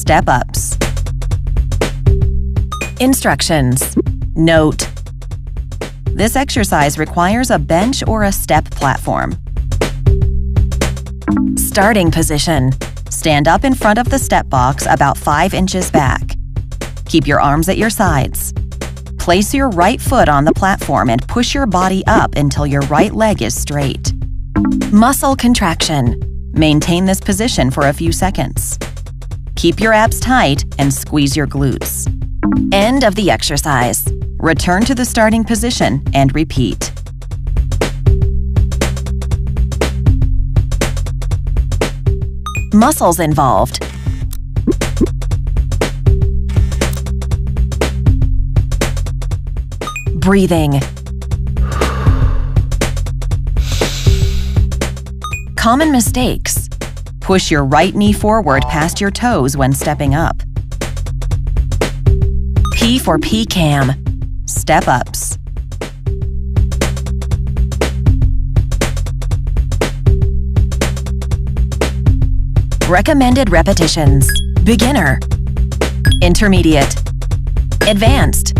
Step-ups. Instructions. Note: this exercise requires a bench or a step platform. Starting position. Stand up in front of the step box about 5 inches back. Keep your arms at your sides. Place your right foot on the platform and push your body up until your right leg is straight. Muscle contraction. Maintain this position for a few seconds. Keep your abs tight and squeeze your glutes. End of the exercise. Return to the starting position and repeat. Muscles involved. Breathing. Common mistakes. Push your right knee forward past your toes when stepping up. P for P-cam. Step-ups. Recommended repetitions. Beginner, intermediate, advanced.